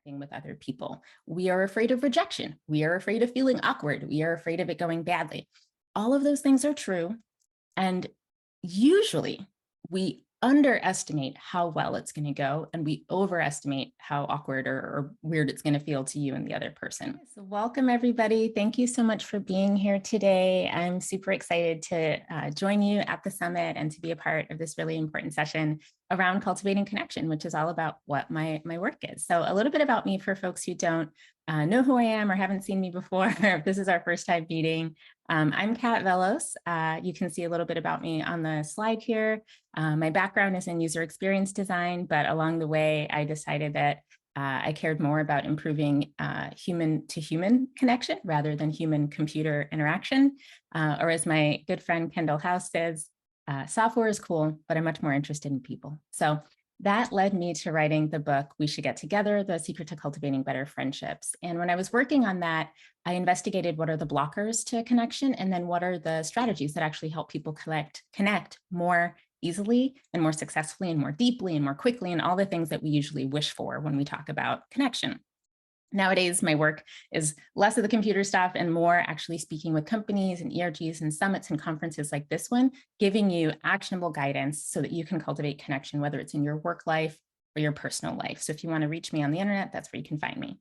connecting with other people. We are afraid of rejection. We are afraid of feeling awkward. We are afraid of it going badly. All of those things are true. And usually we underestimate how well it's going to go, and we overestimate how awkward or weird it's going to feel to you and the other person. So welcome, everybody. Thank you so much for being here today. I'm super excited to join you at the summit and to be a part of this really important session around cultivating connection, which is all about what my work is. So a little bit about me for folks who don't know who I am or haven't seen me before, if this is our first time meeting. I'm Kat Vellos. You can see a little bit about me on the slide here. My background is in user experience design, but along the way, I decided that I cared more about improving human-to-human connection rather than human-computer interaction. Or as my good friend Kendall House says, software is cool, but I'm much more interested in people. So that led me to writing the book, We Should Get Together, The Secret to Cultivating Better Friendships. And when I was working on that, I investigated what are the blockers to connection, and then what are the strategies that actually help people connect more easily and more successfully and more deeply and more quickly, and all the things that we usually wish for when we talk about connection. Nowadays, my work is less of the computer stuff and more actually speaking with companies and ERGs and summits and conferences like this one, giving you actionable guidance so that you can cultivate connection, whether it's in your work life or your personal life. So if you want to reach me on the internet, that's where you can find me.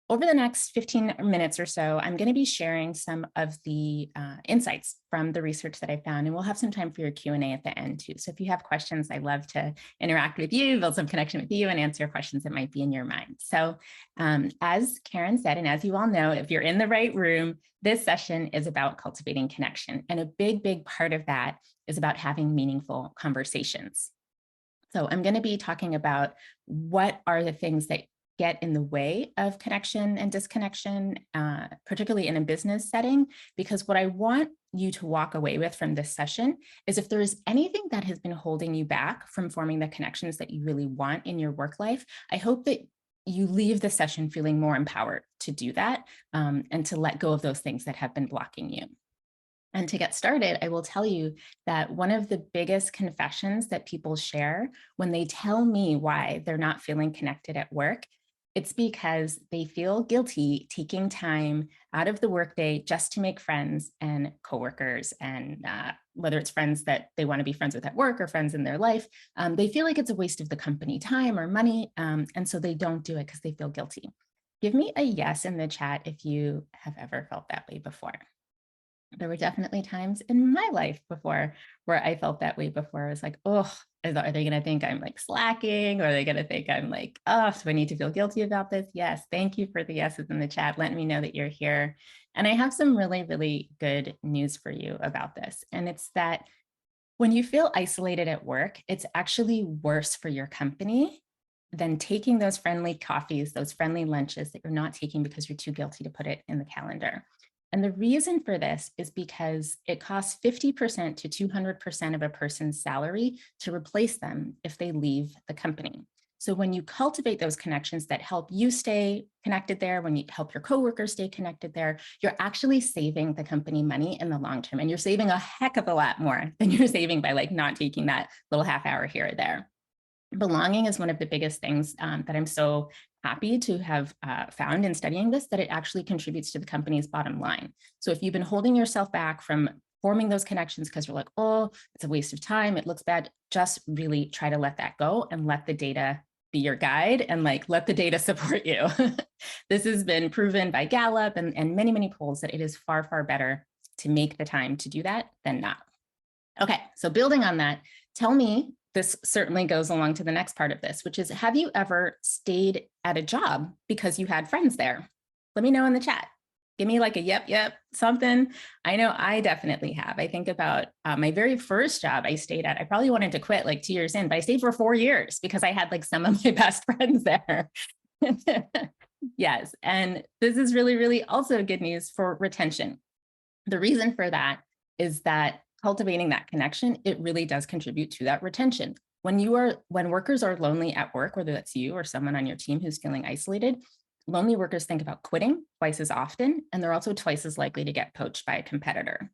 Over the next 15 minutes or so, I'm going to be sharing some of the insights from the research that I found, and we'll have some time for your Q&A at the end too. So if you have questions, I love to interact with you, build some connection with you, and answer questions that might be in your mind. So as Karen said, and as you all know, if you're in the right room, this session is about cultivating connection. And a big part of that is about having meaningful conversations. So I'm going to be talking about what are the things that get in the way of connection and disconnection, particularly in a business setting, because what I want you to walk away with from this session is if there is anything that has been holding you back from forming the connections that you really want in your work life, I hope that you leave the session feeling more empowered to do that and to let go of those things that have been blocking you. And to get started, I will tell you that one of the biggest confessions that people share when they tell me why they're not feeling connected at work, it's because they feel guilty taking time out of the workday just to make friends and coworkers, and whether it's friends that they want to be friends with at work or friends in their life, they feel like it's a waste of the company time or money, and so they don't do it because they feel guilty. Give me a yes in the chat if you have ever felt that way before. There were definitely times in my life before where I felt that way before. I was like, oh, are they going to think I'm like slacking? Or are they going to think I'm like, oh, so I need to feel guilty about this? Yes. Thank you for the yeses in the chat. Letting me know that you're here. And I have some really good news for you about this. And it's that when you feel isolated at work, it's actually worse for your company than taking those friendly coffees, those friendly lunches that you're not taking because you're too guilty to put it in the calendar. And the reason for this is because it costs 50% to 200% of a person's salary to replace them if they leave the company. So when you cultivate those connections that help you stay connected there, when you help your coworkers stay connected there, you're actually saving the company money in the long term. And you're saving a heck of a lot more than you're saving by like not taking that little half hour here or there. Belonging is one of the biggest things that I'm so happy to have found in studying this, that it actually contributes to the company's bottom line. So if you've been holding yourself back from forming those connections because you're like, oh, it's a waste of time, it looks bad, just really try to let that go and let the data be your guide and like let the data support you. This has been proven by Gallup and many polls that it is far better to make the time to do that than not. Okay, so building on that, tell me, this certainly goes along to the next part of this, which is, have you ever stayed at a job because you had friends there? Let me know in the chat. Give me like a yep, something. I know I definitely have. I think about my very first job I stayed at. I probably wanted to quit like 2 years in, but I stayed for 4 years because I had like some of my best friends there. Yes, and this is really also good news for retention. The reason for that is that cultivating that connection, it really does contribute to that retention. When workers are lonely at work, whether that's you or someone on your team who's feeling isolated, lonely workers think about quitting twice as often, and they're also twice as likely to get poached by a competitor.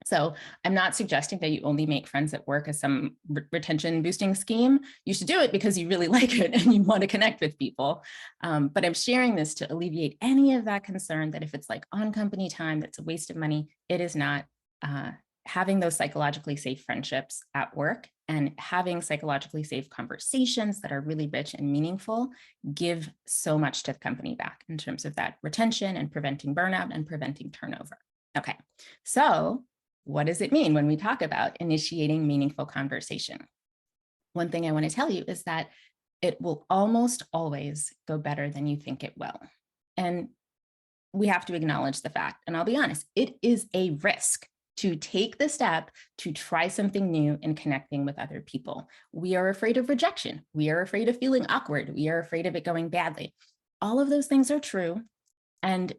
So I'm not suggesting that you only make friends at work as some retention boosting scheme. You should do it because you really like it and you want to connect with people. But I'm sharing this to alleviate any of that concern that if it's like on company time, that's a waste of money. It is not. Having those psychologically safe friendships at work and having psychologically safe conversations that are really rich and meaningful give so much to the company back in terms of that retention and preventing burnout and preventing turnover. Okay, so what does it mean when we talk about initiating meaningful conversation? One thing I want to tell you is that it will almost always go better than you think it will. And we have to acknowledge the fact, and I'll be honest, it is a risk to take the step to try something new and connecting with other people. We are afraid of rejection. We are afraid of feeling awkward. We are afraid of it going badly. All of those things are true. And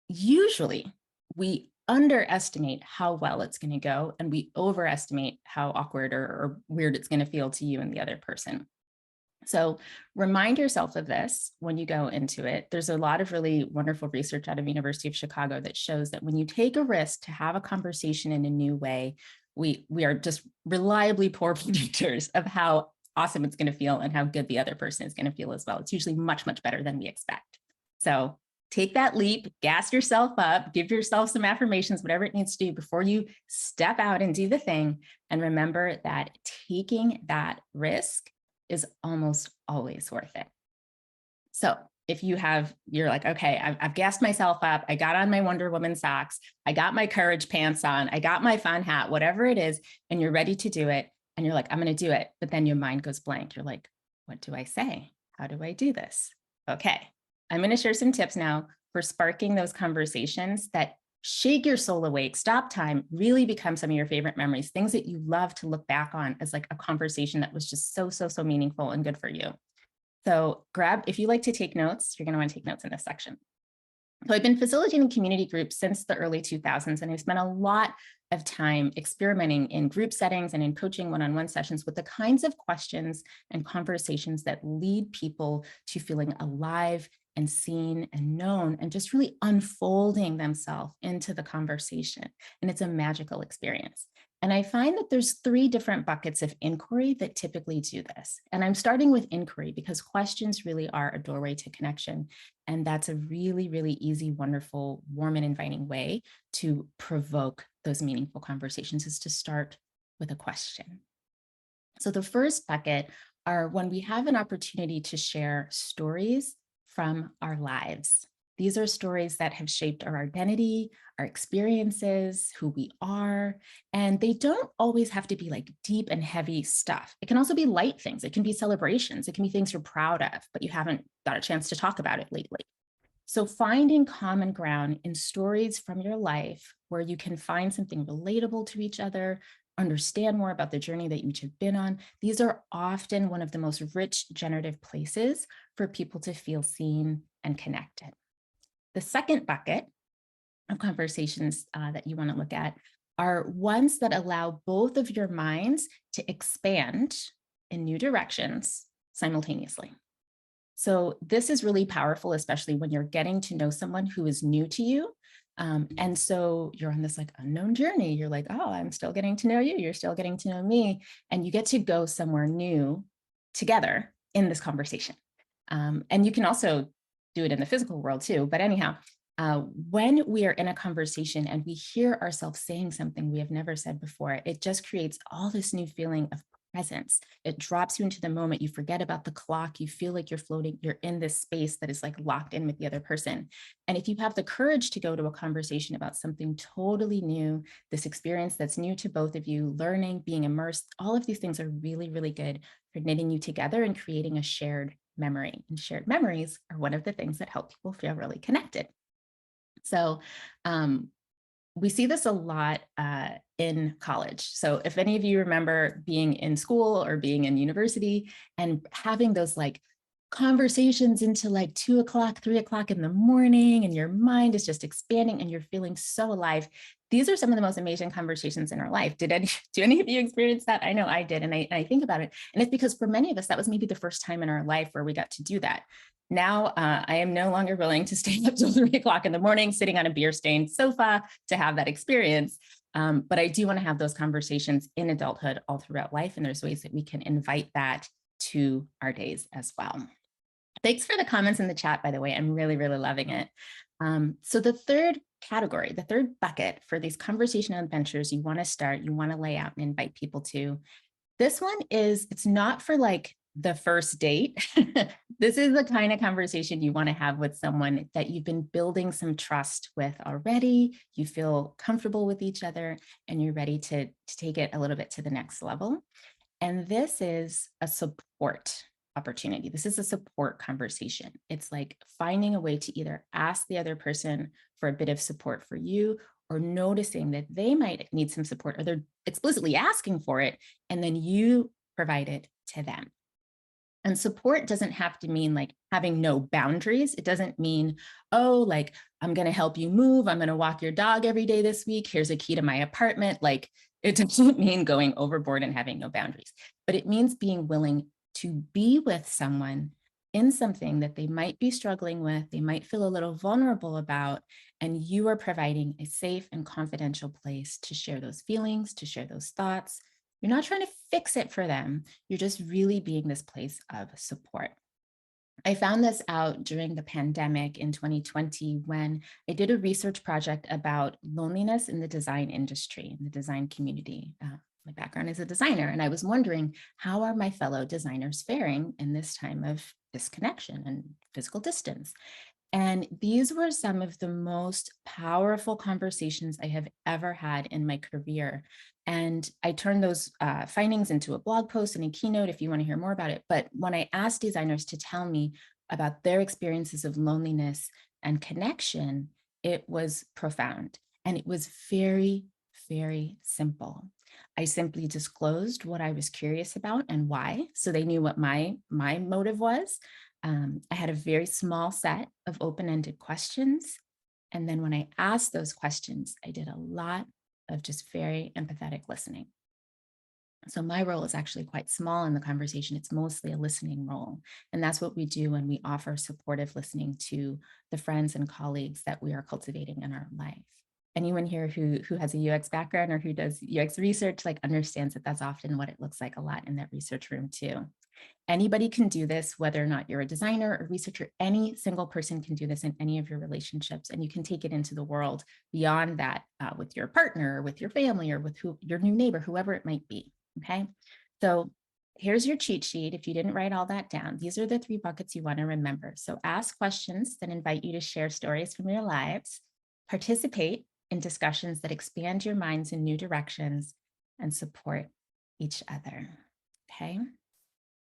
usually we underestimate how well it's going to go, and we overestimate how awkward or weird it's going to feel to you and the other person. So remind yourself of this when you go into it. There's a lot of really wonderful research out of University of Chicago that shows that when you take a risk to have a conversation in a new way, we are just reliably poor predictors of how awesome it's going to feel and how good the other person is going to feel as well. It's usually much, much better than we expect. So take that leap, gas yourself up, give yourself some affirmations, whatever it needs to do before you step out and do the thing. And remember that taking that risk is almost always worth it. So if you're like, okay, I've gassed myself up. I got on my Wonder Woman socks. I got my courage pants on. I got my fun hat, whatever it is, and you're ready to do it. And you're like, I'm going to do it. But then your mind goes blank. You're like, what do I say? How do I do this? Okay. I'm going to share some tips now for sparking those conversations that shake your soul awake, stop time, really become some of your favorite memories, things that you love to look back on as like a conversation that was just so, so, so meaningful and good for you. So if you like to take notes, you're going to want to take notes in this section. So I've been facilitating community groups since the early 2000s, and I've spent a lot of time experimenting in group settings and in coaching one-on-one sessions with the kinds of questions and conversations that lead people to feeling alive and seen and known and just really unfolding themselves into the conversation. And it's a magical experience. And I find that there's 3 different buckets of inquiry that typically do this. And I'm starting with inquiry because questions really are a doorway to connection. And that's a really, really easy, wonderful, warm and inviting way to provoke those meaningful conversations is to start with a question. So the first bucket are when we have an opportunity to share stories from our lives. These are stories that have shaped our identity, our experiences, who we are, and they don't always have to be like deep and heavy stuff. It can also be light things. It can be celebrations. It can be things you're proud of, but you haven't got a chance to talk about it lately. So finding common ground in stories from your life where you can find something relatable to each other, understand more about the journey that you each have been on. These are often one of the most rich generative places for people to feel seen and connected. The second bucket of conversations that you want to look at are ones that allow both of your minds to expand in new directions simultaneously. So this is really powerful, especially when you're getting to know someone who is new to you. And so you're on this like unknown journey. You're like, oh, I'm still getting to know you. You're still getting to know me. And you get to go somewhere new together in this conversation. And you can also do it in the physical world too. But anyhow, when we are in a conversation and we hear ourselves saying something we have never said before, it just creates all this new feeling of presence. It drops you into the moment. You forget about the clock. You feel like you're floating. You're in this space that is like locked in with the other person. And if you have the courage to go to a conversation about something totally new, this experience that's new to both of you, learning, being immersed, all of these things are really, really good for knitting you together and creating a shared memory. And shared memories are one of the things that help people feel really connected. So we see this a lot in college. So if any of you remember being in school or being in university and having those like conversations into like 2 o'clock, 3 o'clock in the morning, and your mind is just expanding and you're feeling so alive. These are some of the most amazing conversations in our life. Do any of you experience that? I know I did. And I think about it. And it's because for many of us, that was maybe the first time in our life where we got to do that. Now, I am no longer willing to stay up till 3 o'clock in the morning, sitting on a beer-stained sofa to have that experience. But I do want to have those conversations in adulthood all throughout life. And there's ways that we can invite that to our days as well. Thanks for the comments in the chat, by the way. I'm really, really loving it. So the third category, the third bucket for these conversational adventures you want to start, you want to lay out and invite people to, this one is, it's not for like the first date. This is the kind of conversation you want to have with someone that you've been building some trust with already. You feel comfortable with each other and you're ready to take it a little bit to the next level. And this is a support opportunity. This is a support conversation. It's like finding a way to either ask the other person for a bit of support for you, or noticing that they might need some support, or they're explicitly asking for it, and then you provide it to them. And support doesn't have to mean like having no boundaries. It doesn't mean, oh, like, I'm going to help you move. I'm going to walk your dog every day this week. Here's a key to my apartment. Like, it doesn't mean going overboard and having no boundaries, but it means being willing to be with someone in something that they might be struggling with, they might feel a little vulnerable about, and you are providing a safe and confidential place to share those feelings, to share those thoughts. You're not trying to fix it for them. You're just really being this place of support. I found this out during the pandemic in 2020 when I did a research project about loneliness in the design industry, in the design community. My background is a designer, and I was wondering, how are my fellow designers faring in this time of disconnection and physical distance? And these were some of the most powerful conversations I have ever had in my career. And I turned those findings into a blog post and a keynote if you want to hear more about it. But when I asked designers to tell me about their experiences of loneliness and connection, it was profound. And it was very, very simple. I simply disclosed what I was curious about and why, so they knew what my motive was. I had a very small set of open-ended questions. And then when I asked those questions, I did a lot of just very empathetic listening. So my role is actually quite small in the conversation. It's mostly a listening role. And that's what we do when we offer supportive listening to the friends and colleagues that we are cultivating in our life. Anyone here who has a UX background or who does UX research, like, understands that that's often what it looks like a lot in that research room too. Anybody can do this, whether or not you're a designer or researcher. Any single person can do this in any of your relationships, and you can take it into the world beyond that with your partner, or with your family, or with your new neighbor, whoever it might be. Okay, so here's your cheat sheet. If you didn't write all that down, these are the 3 buckets you want to remember. So ask questions that invite you to share stories from your lives, participate in discussions that expand your minds in new directions, and support each other. Okay.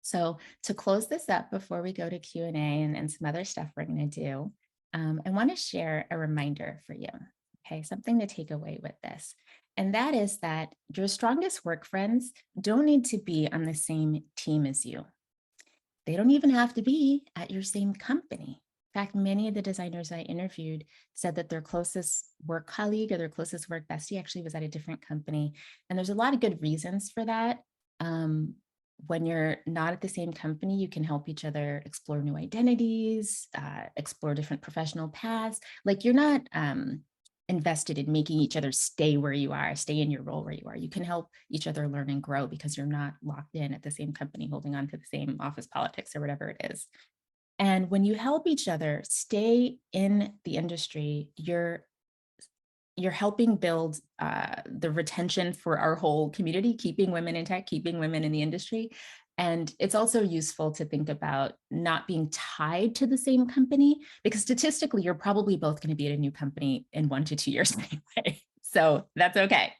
So to close this up before we go to Q&A and some other stuff we're going to do, I want to share a reminder for you, okay, something to take away with this. And that is that your strongest work friends don't need to be on the same team as you. They don't even have to be at your same company. In fact, many of the designers I interviewed said that their closest work colleague or their closest work bestie actually was at a different company. And there's a lot of good reasons for that. When you're not at the same company, you can help each other explore new identities, explore different professional paths. Like, you're not invested in making each other stay where you are, stay in your role where you are. You can help each other learn and grow because you're not locked in at the same company, holding on to the same office politics or whatever it is. And when you help each other stay in the industry, you're helping build the retention for our whole community, keeping women in tech, keeping women in the industry. And it's also useful to think about not being tied to the same company, because statistically, you're probably both going to be at a new company in 1 to 2 years anyway. So that's okay.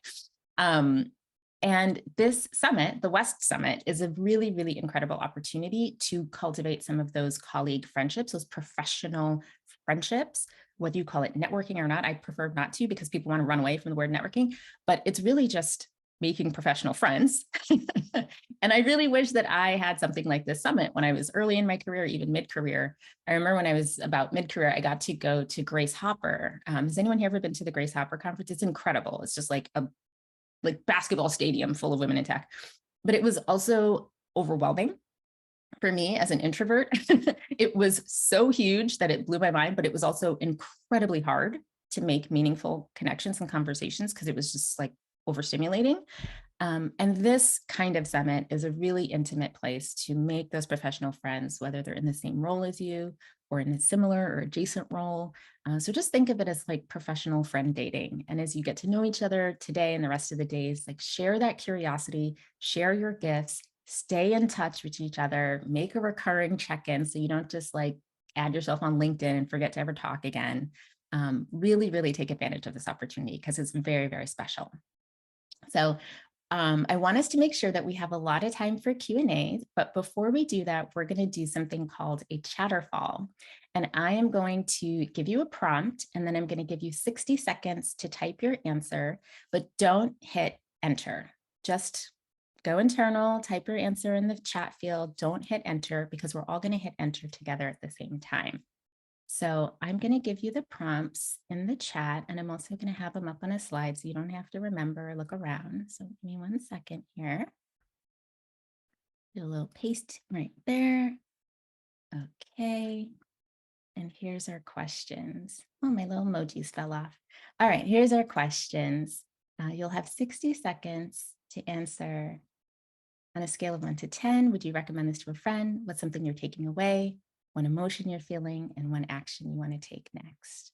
And this summit, the West Summit, is a really, really incredible opportunity to cultivate some of those colleague friendships, those professional friendships, whether you call it networking or not. I prefer not to, because people want to run away from the word networking, but it's really just making professional friends. And I really wish that I had something like this summit when I was early in my career, even mid-career. I remember when I was about mid-career, I got to go to Grace Hopper. Has anyone here ever been to the Grace Hopper conference? It's incredible. It's just like a basketball stadium full of women in tech. But it was also overwhelming for me as an introvert. It was so huge that it blew my mind, but it was also incredibly hard to make meaningful connections and conversations because it was just like overstimulating. And this kind of summit is a really intimate place to make those professional friends, whether they're in the same role as you or in a similar or adjacent role. So just think of it as like professional friend dating. And as you get to know each other today and the rest of the days, like share that curiosity, share your gifts, stay in touch with each other, make a recurring check-in so you don't just like add yourself on LinkedIn and forget to ever talk again. Really, really take advantage of this opportunity because it's very, very special. So I want us to make sure that we have a lot of time for Q&A, but before we do that, we're going to do something called a chatterfall. And I am going to give you a prompt, and then I'm going to give you 60 seconds to type your answer, but don't hit enter. Just go internal, type your answer in the chat field, don't hit enter because we're all going to hit enter together at the same time. So I'm going to give you the prompts in the chat, and I'm also going to have them up on a slide so you don't have to remember or look around. So give me 1 second here. Do a little paste right there. Okay. And here's our questions. Oh, my little emojis fell off. All right, here's our questions. You'll have 60 seconds to answer. On a scale of 1 to 10, would you recommend this to a friend? What's something you're taking away? One emotion you're feeling, and one action you want to take next.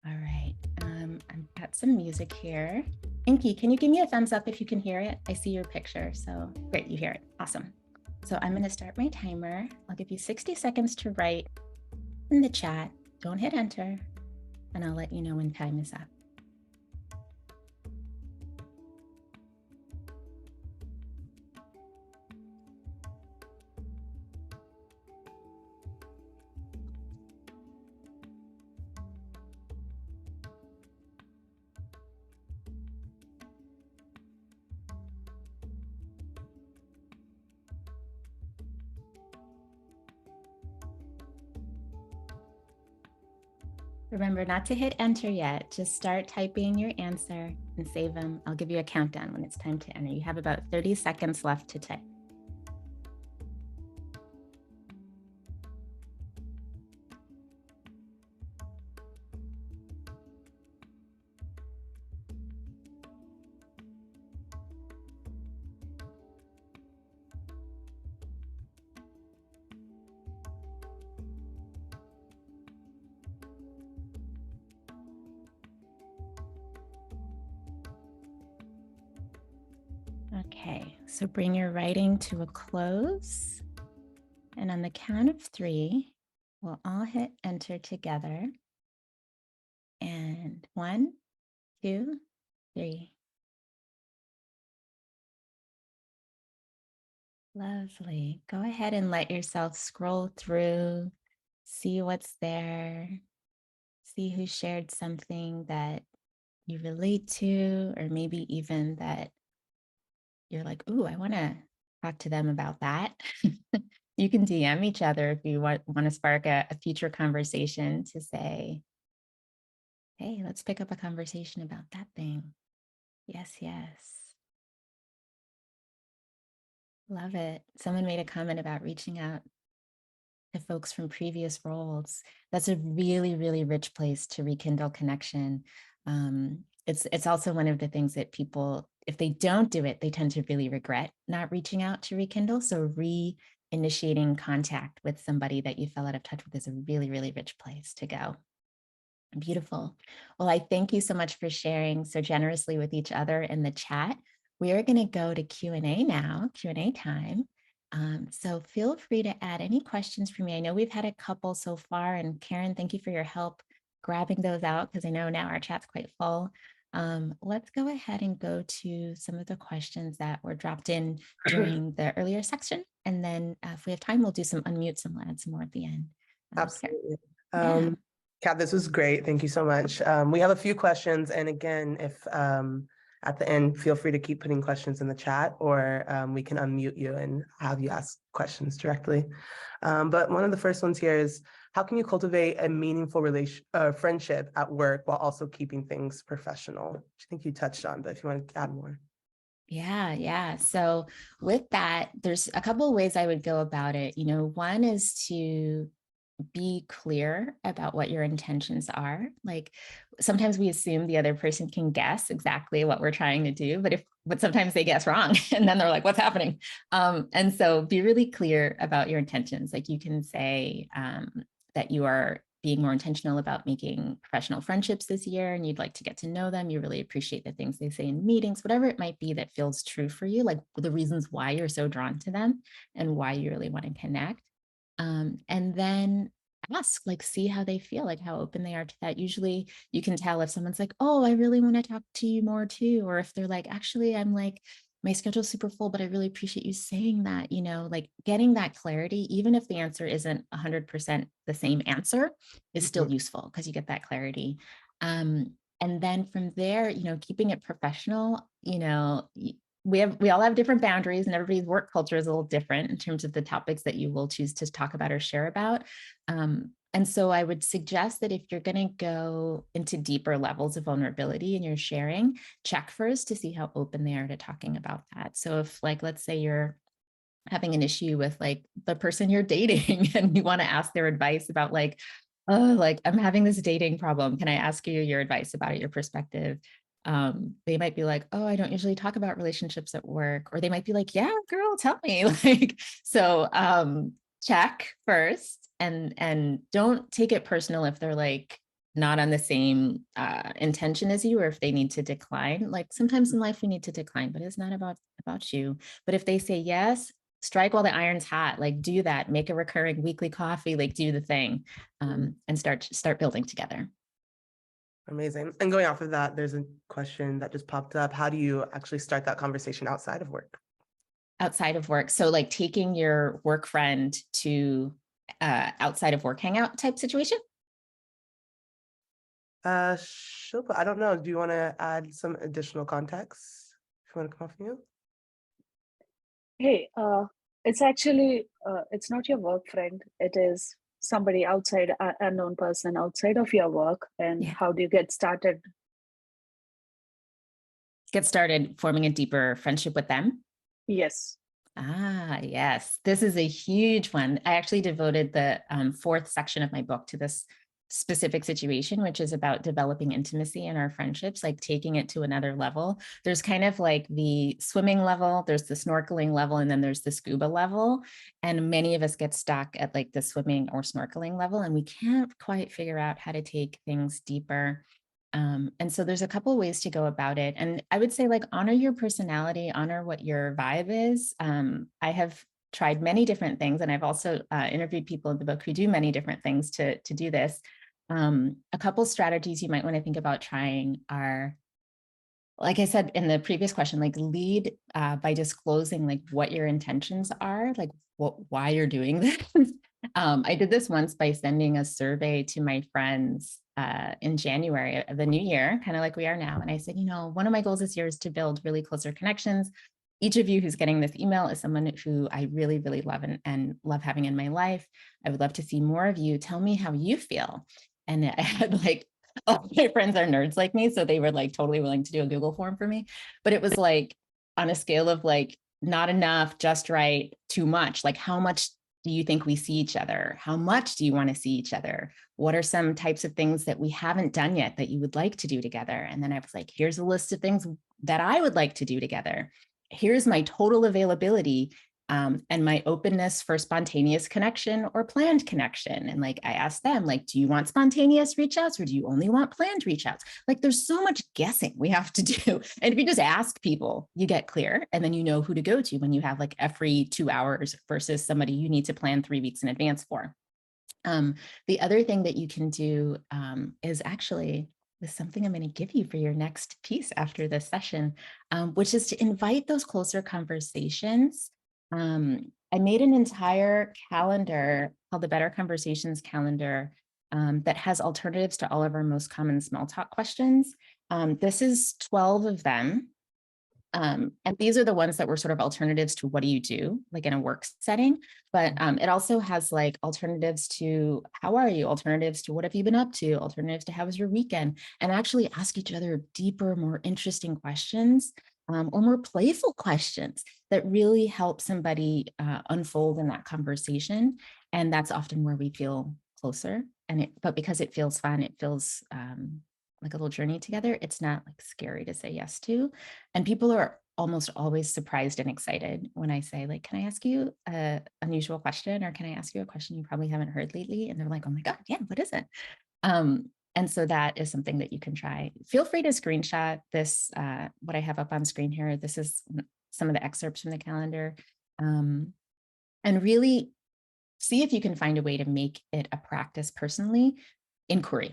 All right, I've got some music here. Inky, can you give me a thumbs up if you can hear it? I see your picture, so great, you hear it, awesome. So I'm gonna start my timer. I'll give you 60 seconds to write in the chat. Don't hit enter, and I'll let you know when time is up. Remember not to hit enter yet. Just start typing your answer and save them. I'll give you a countdown when it's time to enter. You have about 30 seconds left to type. Okay, so bring your writing to a close. And on the count of 3, we'll all hit enter together. And 1, 2, 3. Lovely. Go ahead and let yourself scroll through, see what's there, see who shared something that you relate to, or maybe even that you're like, ooh, I want to talk to them about that. You can DM each other if you want to spark a future conversation to say, hey, let's pick up a conversation about that thing. Yes, yes. Love it. Someone made a comment about reaching out to folks from previous roles. That's a really, really rich place to rekindle connection. It's also one of the things that people, if they don't do it, they tend to really regret not reaching out to rekindle. So reinitiating contact with somebody that you fell out of touch with is a really, really rich place to go. Beautiful. Well, I thank you so much for sharing so generously with each other in the chat. We are going to go to Q&A now, Q&A time. So feel free to add any questions for me. I know we've had a couple so far, and Karen, thank you for your help grabbing those out because I know now our chat's quite full. Let's go ahead and go to some of the questions that were dropped in during the earlier section. And then if we have time, we'll do some unmutes and we'll add some more at the end. Absolutely. Kat, this was great. Thank you so much. We have a few questions. And again, if at the end, feel free to keep putting questions in the chat, or we can unmute you and have you ask questions directly. But one of the first ones here is, how can you cultivate a meaningful friendship at work while also keeping things professional? Which I think you touched on, but if you want to add more. Yeah. So with that, there's a couple of ways I would go about it. One is to be clear about what your intentions are. Like sometimes we assume the other person can guess exactly what we're trying to do, but sometimes they guess wrong and then they're like, what's happening? And so be really clear about your intentions. Like you can say that you are being more intentional about making professional friendships this year and you'd like to get to know them. You really appreciate the things they say in meetings, whatever it might be that feels true for you, like the reasons why you're so drawn to them and why you really want to connect. And then ask, like, see how they feel, like how open they are to that. Usually you can tell if someone's like, oh, I really want to talk to you more too. Or if they're like, actually, I'm like, my schedule's super full, but I really appreciate you saying that, like getting that clarity, even if the answer isn't 100% the same answer, is still Mhm. useful because you get that clarity. And then from there, keeping it professional, we all have different boundaries and everybody's work culture is a little different in terms of the topics that you will choose to talk about or share about. And so I would suggest that if you're going to go into deeper levels of vulnerability in your sharing, check first to see how open they are to talking about that. So if, like, let's say you're having an issue with like the person you're dating and you want to ask their advice about like, oh, like I'm having this dating problem. Can I ask you your advice about it, your perspective? They might be like, oh, I don't usually talk about relationships at work. Or they might be like, yeah, girl, tell me. Like, so check first and don't take it personal if they're like not on the same intention as you, or if they need to decline. Like sometimes in life we need to decline, but it's not about you. But if they say yes, strike while the iron's hot, like do that, make a recurring weekly coffee, like do the thing, and start building together. Amazing. And going off of that, there's a question that just popped up. How do you actually start that conversation outside of work? Outside of work, so like taking your work friend to outside of work hangout type situation. Sure, but I don't know. Do you want to add some additional context? If you want to come off mute. Hey, it's actually it's not your work friend. It is somebody outside, a unknown person outside of your work. And Yeah, how do you get started? get started forming a deeper friendship with them. Yes. Yes. This is a huge one. I actually devoted the fourth section of my book to this specific situation, which is about developing intimacy in our friendships, like taking it to another level. There's kind of like the swimming level, there's the snorkeling level, and then there's the scuba level. And many of us get stuck at like the swimming or snorkeling level, and we can't quite figure out how to take things deeper. And so there's a couple of ways to go about it. And I would say like honor your personality, honor what your vibe is. I have tried many different things, and I've also interviewed people in the book who do many different things to do this. A couple strategies you might want to think about trying are, like I said in the previous question, like lead by disclosing like what your intentions are, like why you're doing this. I did this once by sending a survey to my friends in January of the new year, kind of like we are now. And I said, one of my goals this year is to build really closer connections. Each of you who's getting this email is someone who I really, really love and love having in my life. I would love to see more of you. Tell me how you feel. And I had like all my friends are nerds like me, so they were like totally willing to do a Google form for me. But it was like on a scale of like not enough, just right, too much. Like how much do you think we see each other? How much do you want to see each other? What are some types of things that we haven't done yet that you would like to do together? And then I was like, here's a list of things that I would like to do together. Here's my total availability and my openness for spontaneous connection or planned connection. And like I asked them, like, do you want spontaneous reach outs or do you only want planned reach outs? Like there's so much guessing we have to do. And if you just ask people, you get clear and then you know who to go to when you have like every 2 hours versus somebody you need to plan 3 weeks in advance for. The other thing that you can do is actually is something I'm going to give you for your next piece after this session, which is to invite those closer conversations. I made an entire calendar called the Better Conversations calendar that has alternatives to all of our most common small talk questions. This is 12 of them. And these are the ones that were sort of alternatives to what do you do, like in a work setting. But it also has like alternatives to how are you, alternatives to what have you been up to, alternatives to how was your weekend, and actually ask each other deeper, more interesting questions or more playful questions that really help somebody unfold in that conversation. And that's often where we feel closer. But because it feels fun, it feels like a little journey together. It's not like scary to say yes to. And people are almost always surprised and excited when I say, like, can I ask you a unusual question, or can I ask you a question you probably haven't heard lately? And they're like, oh my God, yeah, what is it? And so that is something that you can try. Feel free to screenshot this, what I have up on screen here. This is some of the excerpts from the calendar. And really see if you can find a way to make it a practice personally.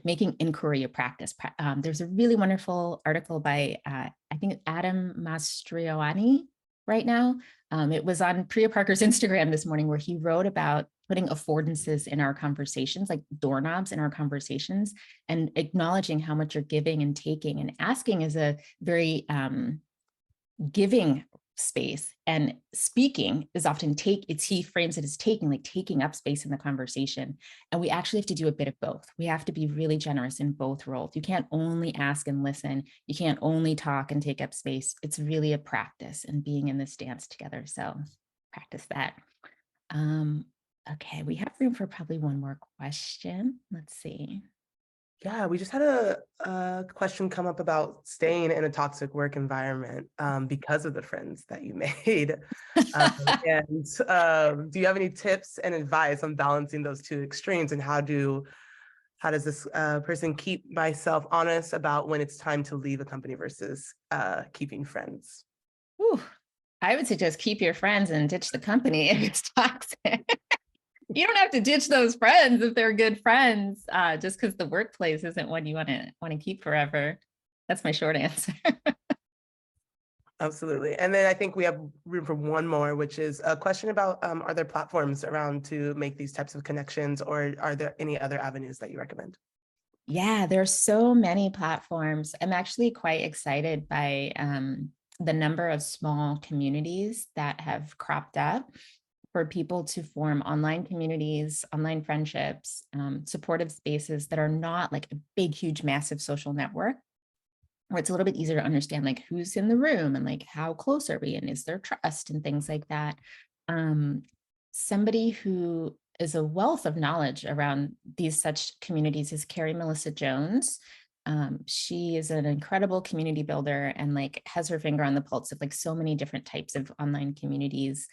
Making inquiry a practice. There's a really wonderful article by, I think, Adam Mastroianni right now. It was on Priya Parker's Instagram this morning, where he wrote about putting affordances in our conversations, like doorknobs in our conversations, and acknowledging how much you're giving and taking. And asking is a very giving space, and speaking is often he frames it as taking up space in the conversation. And we actually have to do a bit of both. We have to be really generous in both roles. You can't only ask and listen. You can't only talk and take up space. It's really a practice and being in this dance together. So practice that. Okay, we have room for probably one more question. Let's see. Yeah, we just had a question come up about staying in a toxic work environment because of the friends that you made. Do you have any tips and advice on balancing those two extremes, and how does this person keep myself honest about when it's time to leave a company versus keeping friends? Ooh, I would suggest keep your friends and ditch the company if it's toxic. You don't have to ditch those friends if they're good friends, just because the workplace isn't one you want to keep forever. That's my short answer. Absolutely. And then I think we have room for one more, which is a question about, are there platforms around to make these types of connections, or are there any other avenues that you recommend? Yeah, there's so many platforms. I'm actually quite excited by the number of small communities that have cropped up for people to form online communities, online friendships, supportive spaces that are not like a big, huge, massive social network, where it's a little bit easier to understand like who's in the room and like how close are we and is there trust and things like that. Somebody who is a wealth of knowledge around these such communities is Carrie Melissa Jones. She is an incredible community builder and like has her finger on the pulse of like so many different types of online communities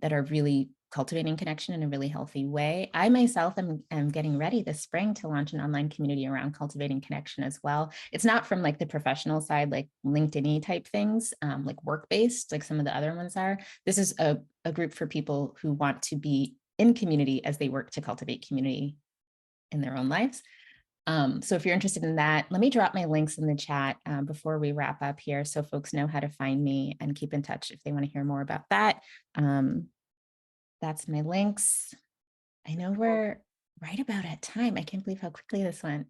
that are really cultivating connection in a really healthy way. I myself am getting ready this spring to launch an online community around cultivating connection as well. It's not from like the professional side, like LinkedIn-y type things, like work-based, like some of the other ones are. This is a group for people who want to be in community as they work to cultivate community in their own lives. So if you're interested in that, let me drop my links in the chat before we wrap up here, so folks know how to find me and keep in touch if they want to hear more about that. That's my links. I know we're right about at time. I can't believe how quickly this went.